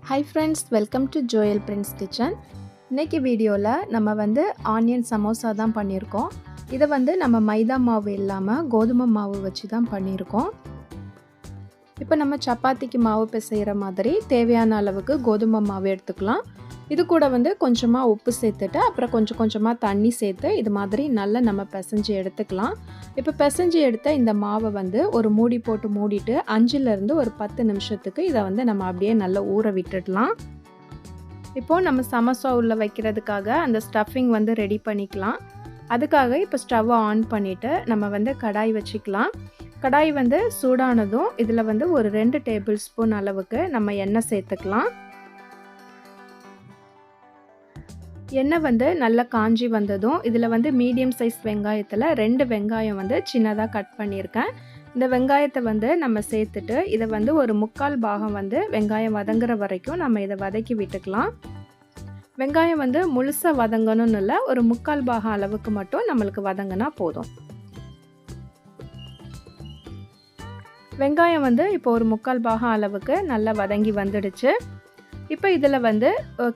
Hi friends, welcome to Joel Prince Kitchen. இன்னைக்கு வீடியோல நம்ம ஆனியன் சமோசா தான் பண்ணியிருக்கோம். இதை நம்ம மைதா மாவு இல்லாமல் கோதுமை மாவு வச்சு தான் பண்ணியிருக்கோம். இப்போ நம்ம சப்பாத்திக்கு மாவு பிசைகிற மாதிரி தேவையான அளவுக்கு கோதுமை மாவு எடுத்துக்கலாம். இது கூட கொஞ்சமாக உப்பு சேர்த்துட்டு அப்புறம் கொஞ்சமாக தண்ணி சேர்த்து இது மாதிரி நல்லா நம்ம பிசைஞ்சு எடுத்துக்கலாம். இப்போ பிசைஞ்சு எடுத்த இந்த மாவை ஒரு மூடி போட்டு மூடிட்டு 5லேருந்து ஒரு 10 நிமிஷத்துக்கு இதை நம்ம அப்படியே நல்லா ஊற விட்டுடலாம். இப்போது நம்ம சமோசா உள்ள வைக்கிறதுக்காக அந்த ஸ்டஃபிங் ரெடி பண்ணிக்கலாம். அதுக்காக இப்போ ஸ்டவ்வை ஆன் பண்ணிவிட்டு நம்ம கடாய் வச்சுக்கலாம். கடாய் சூடானதும் இதில் ஒரு 2 டேபிள் ஸ்பூன் அளவுக்கு நம்ம எண்ணெய் சேர்த்துக்கலாம். எண்ணெய் நல்லா காஞ்சி வந்ததும் இதில் மீடியம் சைஸ் வெங்காயத்தில் 2 வெங்காயம் சின்னதாக கட் பண்ணியிருக்கேன். இந்த வெங்காயத்தை நம்ம சேர்த்துட்டு இதை ஒரு 1/4 பாகம் வெங்காயம் வதங்குற வரைக்கும் நம்ம இதை வதக்கி விட்டுக்கலாம். வெங்காயம் முழுசாக வதங்கணும்னு இல்லை, ஒரு 1/4 பாகம் அளவுக்கு மட்டும் நம்மளுக்கு வதங்கினா போதும். வெங்காயம் இப்போ ஒரு 1/4 பாகம் அளவுக்கு நல்லா வதங்கி வந்துடுச்சு. இப்போ இதில்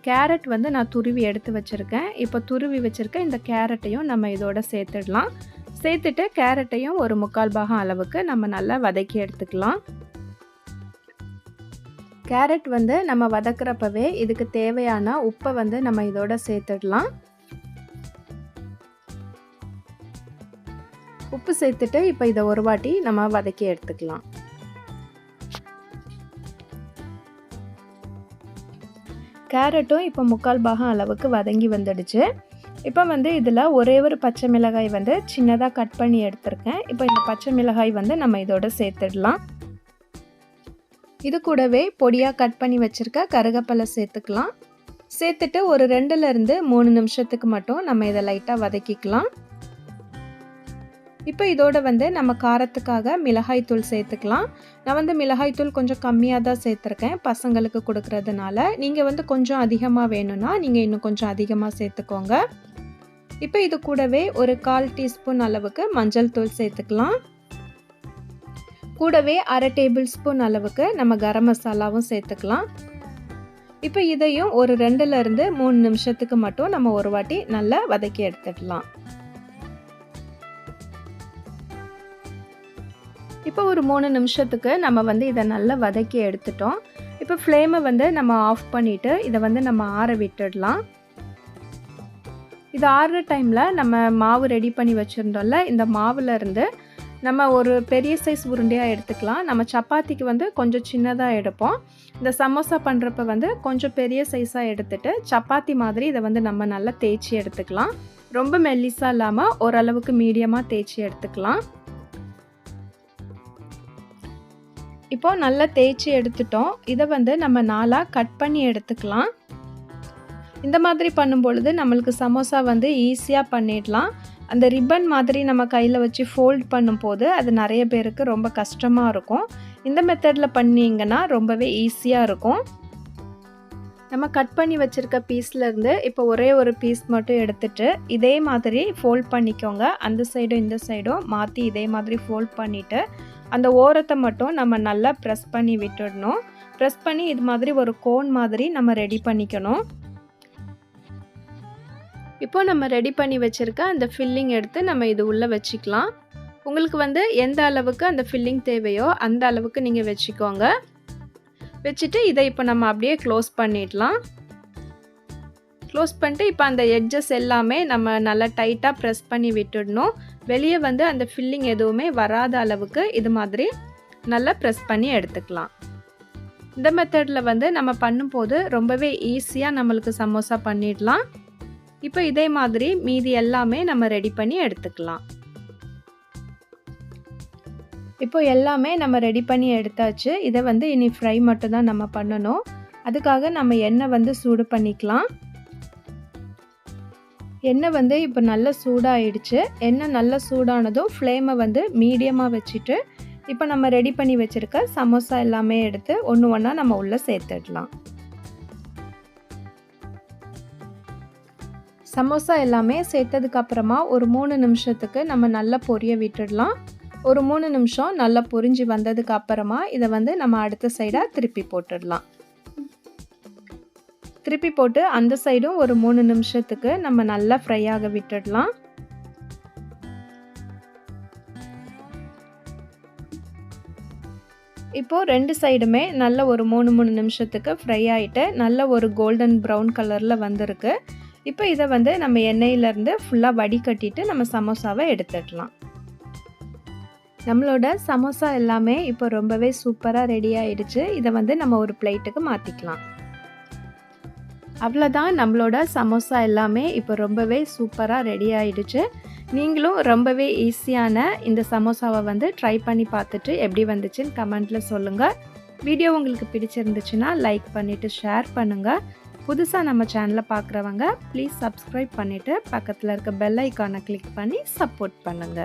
கேரட் நான் துருவி எடுத்து வச்சுருக்கேன். இப்போ துருவி வச்சுருக்க இந்த கேரட்டையும் நம்ம இதோட சேர்த்துடலாம். சேர்த்துட்டு கேரட்டையும் ஒரு 1/4 பாகம் அளவுக்கு நம்ம நல்லா வதக்கி எடுத்துக்கலாம். கேரட் நம்ம வதக்குறப்பவே இதுக்கு தேவையான உப்பை நம்ம இதோட சேர்த்துடலாம். உப்பு சேர்த்துட்டு இப்போ இதை ஒரு வாட்டி நம்ம வதக்கி எடுத்துக்கலாம். கேரட்டும் இப்போ 1/4 பாகம் அளவுக்கு வதங்கி வந்துடுச்சு. இப்போ இதில் ஒரே ஒரு பச்சை மிளகாய் சின்னதாக கட் பண்ணி எடுத்திருக்கேன். இப்போ இந்த பச்சை மிளகாய் நம்ம இதோட சேர்த்துடலாம். இது கூடவே பொடியாக கட் பண்ணி வச்சுருக்க கருவேப்பிலை சேர்த்துக்கலாம். சேர்த்துட்டு ஒரு 2லேருந்து 3 நிமிஷத்துக்கு மட்டும் நம்ம இதை லைட்டாக வதக்கிக்கலாம். இப்போ இதோட நம்ம காரத்துக்காக மிளகாய் தூள் சேர்த்துக்கலாம். நான் மிளகாய் தூள் கொஞ்சம் கம்மியாக தான் சேர்த்துருக்கேன் பசங்களுக்கு கொடுக்கறதுனால. நீங்கள் கொஞ்சம் அதிகமாக வேணும்னா நீங்கள் இன்னும் கொஞ்சம் அதிகமாக சேர்த்துக்கோங்க. இப்போ இது கூடவே ஒரு 1/4 டீஸ்பூன் அளவுக்கு மஞ்சள் தூள் சேர்த்துக்கலாம். கூடவே 1/2 டேபிள் ஸ்பூன் அளவுக்கு நம்ம கரம் மசாலாவும் சேர்த்துக்கலாம். இப்போ இதையும் ஒரு 2லேருந்து 3 நிமிஷத்துக்கு மட்டும் நம்ம ஒரு வாட்டி நல்லா வதக்கி எடுத்துடலாம். இப்போ ஒரு 3 நிமிஷத்துக்கு நம்ம இதை நல்லா வதக்கி எடுத்துட்டோம். இப்போ ஃப்ளேமை நம்ம ஆஃப் பண்ணிவிட்டு இதை நம்ம ஆற விட்டுடலாம். இது ஆறுற டைமில் நம்ம மாவு ரெடி பண்ணி வச்சுருந்தோம்ல, இந்த மாவுலேருந்து நம்ம ஒரு பெரிய சைஸ் உருண்டையாக எடுத்துக்கலாம். நம்ம சப்பாத்திக்கு கொஞ்சம் சின்னதாக எடுப்போம். இந்த சமோசா பண்ணுறப்ப கொஞ்சம் பெரிய சைஸாக எடுத்துகிட்டு சப்பாத்தி மாதிரி இதை நம்ம நல்லா தேய்ச்சி எடுத்துக்கலாம். ரொம்ப மெல்லிஸாக இல்லாமல் ஓரளவுக்கு மீடியமாக தேய்ச்சி எடுத்துக்கலாம். இப்போ நல்லா தேய்ச்சி எடுத்துட்டோம். இதை நம்ம 4ஆக கட் பண்ணி எடுத்துக்கலாம். இந்த மாதிரி பண்ணும்பொழுது நம்மளுக்கு சமோசா ஈஸியாக பண்ணிடலாம். அந்த ரிப்பன் மாதிரி நம்ம கையில் வச்சு ஃபோல்ட் பண்ணும்போது அது நிறைய பேருக்கு ரொம்ப கஷ்டமாக இருக்கும். இந்த மெத்தடில் பண்ணிங்கன்னா ரொம்பவே ஈஸியாக இருக்கும். நம்ம கட் பண்ணி வச்சுருக்க பீஸ்லேருந்து இப்போ ஒரே ஒரு பீஸ் மட்டும் எடுத்துட்டு இதே மாதிரி ஃபோல்ட் பண்ணிக்கோங்க. அந்த சைடும் இந்த சைடும் மாற்றி இதே மாதிரி ஃபோல்ட் பண்ணிவிட்டு அந்த ஓரத்தை மட்டும் நம்ம நல்லா ப்ரெஸ் பண்ணி விட்டுடணும். ப்ரெஸ் பண்ணி இது மாதிரி ஒரு கோன் மாதிரி நம்ம ரெடி பண்ணிக்கணும். இப்போ நம்ம ரெடி பண்ணி வச்சுருக்க அந்த ஃபில்லிங் எடுத்து நம்ம இது உள்ளே வச்சுக்கலாம். உங்களுக்கு எந்த அளவுக்கு அந்த ஃபில்லிங் தேவையோ அந்த அளவுக்கு நீங்கள் வச்சுக்கோங்க. வச்சுட்டு இதை இப்போ நம்ம அப்படியே க்ளோஸ் பண்ணிடலாம். க்ளோஸ் பண்ணிட்டு இப்போ அந்த எட்ஜஸ் எல்லாமே நம்ம நல்லா டைட்டாக ப்ரெஸ் பண்ணி விட்டுடணும். வெளியே அந்த ஃபில்லிங் எதுவுமே வராத அளவுக்கு இது மாதிரி நல்லா ப்ரெஸ் பண்ணி எடுத்துக்கலாம். இந்த மெத்தடில் நம்ம பண்ணும்போது ரொம்பவே ஈஸியாக நம்மளுக்கு சமோசா பண்ணிடலாம். இப்போ இதே மாதிரி மீதி எல்லாமே நம்ம ரெடி பண்ணி எடுத்துக்கலாம். இப்போ எல்லாமே நம்ம ரெடி பண்ணி எடுத்தாச்சு. இதை இனி ஃப்ரை மட்டும் தான் நம்ம பண்ணணும். அதுக்காக நம்ம எண்ணெய் சூடு பண்ணிக்கலாம். எண்ணெய் இப்போ நல்லா சூடாகிடுச்சு. எண்ணெய் நல்லா சூடானதும் ஃப்ளேமை மீடியமாக வச்சுட்டு இப்போ நம்ம ரெடி பண்ணி வச்சுருக்க சமோசா எல்லாமே எடுத்து ஒன்று ஒன்றா நம்ம உள்ளே சேர்த்துடலாம். சமோசா எல்லாமே சேர்த்ததுக்கப்புறமா ஒரு 3 நிமிஷத்துக்கு நம்ம நல்லா பொரிய விட்டுடலாம். ஒரு 3 நிமிஷம் நல்லா பொரிஞ்சு வந்ததுக்கு அப்புறமா இதை நம்ம அடுத்த சைடாக திருப்பி போட்டுடலாம். திருப்பி போட்டு அந்த சைடும் ஒரு 3 நிமிஷத்துக்கு நம்ம நல்லா ஃப்ரை ஆக விட்டுடலாம். இப்போ 2 சைடுமே நல்ல ஒரு 3 நிமிஷத்துக்கு ஃப்ரை ஆயிட்டு நல்ல ஒரு கோல்டன் ப்ரவுன் கலர்ல வந்திருக்கு. இப்போ இத வந்து நம்ம எண்ணெயில இருந்து ஃபுல்லா வடிகட்டிட்டு நம்ம சமோசாவை எடுத்துடலாம். நம்மளோட சமோசா எல்லாமே இப்போ ரொம்பவே சூப்பரா ரெடி ஆயிடுச்சு. இத வந்து நம்ம ஒரு பிளேட்டுக்கு மாத்திக்கலாம். அவ்வளோதான், நம்மளோட சமோசா எல்லாமே இப்போ ரொம்பவே சூப்பரா ரெடி ஆயிடுச்சு. நீங்களும் ரொம்பவே ஈஸியான இந்த சமோசாவை வந்து ட்ரை பண்ணி பார்த்துட்டு எப்படி வந்துச்சுன்னு கமெண்ட்ல சொல்லுங்க. வீடியோ உங்களுக்கு பிடிச்சிருந்துச்சுன்னா லைக் பண்ணிட்டு ஷேர் பண்ணுங்க. புதுசா நம்ம சேனலை பார்க்குறவங்க ப்ளீஸ் சப்ஸ்கிரைப் பண்ணிட்டு பக்கத்தில் இருக்க பெல் ஐகானை கிளிக் பண்ணி சப்போர்ட் பண்ணுங்க.